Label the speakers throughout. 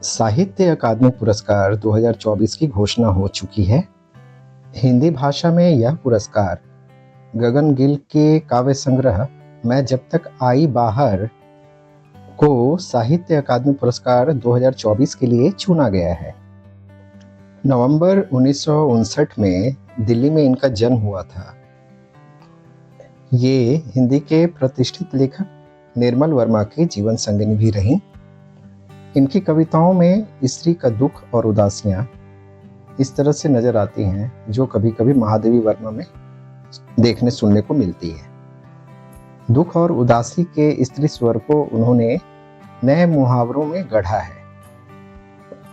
Speaker 1: साहित्य अकादमी पुरस्कार 2024 की घोषणा हो चुकी है। हिंदी भाषा में यह पुरस्कार गगन गिल के काव्य संग्रह मैं जब तक आई बाहर को साहित्य अकादमी पुरस्कार 2024 के लिए चुना गया है। नवंबर 1959 में दिल्ली में इनका जन्म हुआ था। ये हिंदी के प्रतिष्ठित लेखक निर्मल वर्मा की जीवन संगिनी भी रहीं। इनकी कविताओं में स्त्री का दुख और उदासियां इस तरह से नजर आती हैं जो कभी कभी महादेवी वर्मा में देखने सुनने को मिलती है। दुख और उदासी के स्त्री स्वर को उन्होंने नए मुहावरों में गढ़ा है।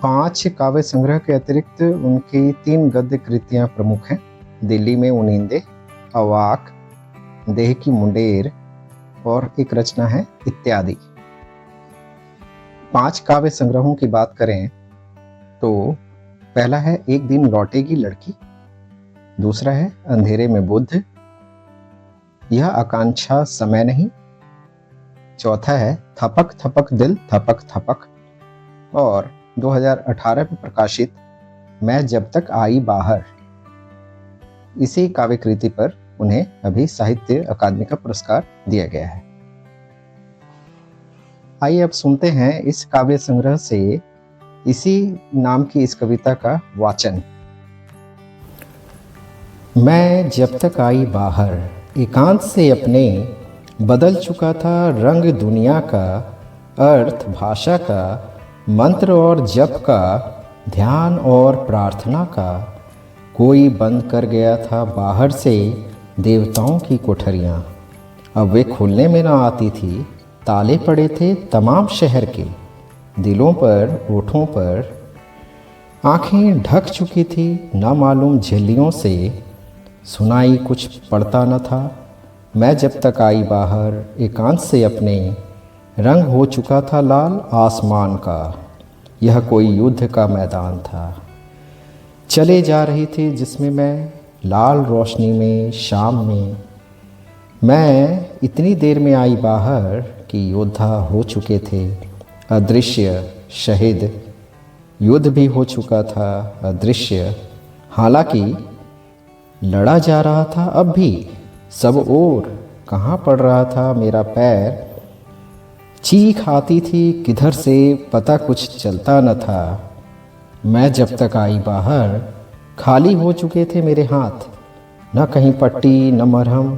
Speaker 1: 5 काव्य संग्रह के अतिरिक्त उनकी 3 गद्य कृतियां प्रमुख हैं। दिल्ली में उनींदे, अवाक, देह की मुंडेर और एक रचना है इत्यादि। 5 काव्य संग्रहों की बात करें तो पहला है एक दिन लौटेगी लड़की, दूसरा है अंधेरे में बुद्ध, यह आकांक्षा समय नहीं, चौथा है थपक थपक दिल थपक थपक और 2018 में प्रकाशित मैं जब तक आई बाहर। इसी काव्य कृति पर उन्हें अभी साहित्य अकादमी का पुरस्कार दिया गया है। आइए अब सुनते हैं इस काव्य संग्रह से इसी नाम की इस कविता का वाचन। मैं जब तक आई बाहर, एकांत से अपने बदल चुका था रंग दुनिया का, अर्थ भाषा का, मंत्र और जप का, ध्यान और प्रार्थना का। कोई बंद कर गया था बाहर से देवताओं की कोठरियाँ, अब वे खुलने में ना आती थी। ताले पड़े थे तमाम शहर के, दिलों पर ओठों पर आँखें ढक चुकी थी ना मालूम झिल्लियों से, सुनाई कुछ पड़ता न था। मैं जब तक आई बाहर, एकांत से अपने रंग हो चुका था लाल आसमान का। यह कोई युद्ध का मैदान था, चले जा रही थी जिसमें मैं लाल रोशनी में शाम में। मैं इतनी देर में आई बाहर कि योद्धा हो चुके थे अदृश्य शहीद, युद्ध भी हो चुका था अदृश्य। हालांकि लड़ा जा रहा था अब भी सब ओर, कहाँ पड़ रहा था मेरा पैर। चीख आती थी किधर से पता कुछ चलता न था। मैं जब तक आई बाहर, खाली हो चुके थे मेरे हाथ, न कहीं पट्टी न मरहम,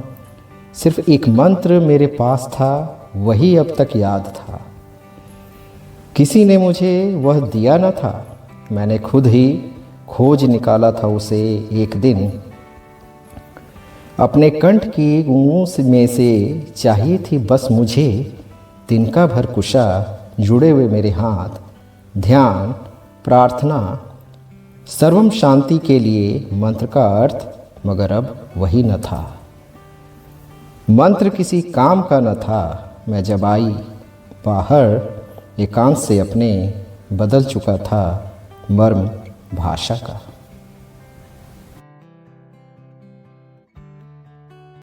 Speaker 1: सिर्फ एक मंत्र मेरे पास था, वही अब तक याद था। किसी ने मुझे वह दिया न था, मैंने खुद ही खोज निकाला था उसे एक दिन। अपने कंठ की गूंगों में से चाहिए थी बस मुझे तिनका भर कुशा, जुड़े हुए मेरे हाथ, ध्यान प्रार्थना सर्वम शांति के लिए मंत्र का अर्थ, मगर अब वही न था। मंत्र किसी काम का न था। मैं जब आई बाहर, एकांत से अपने बदल चुका था मर्म भाषा का।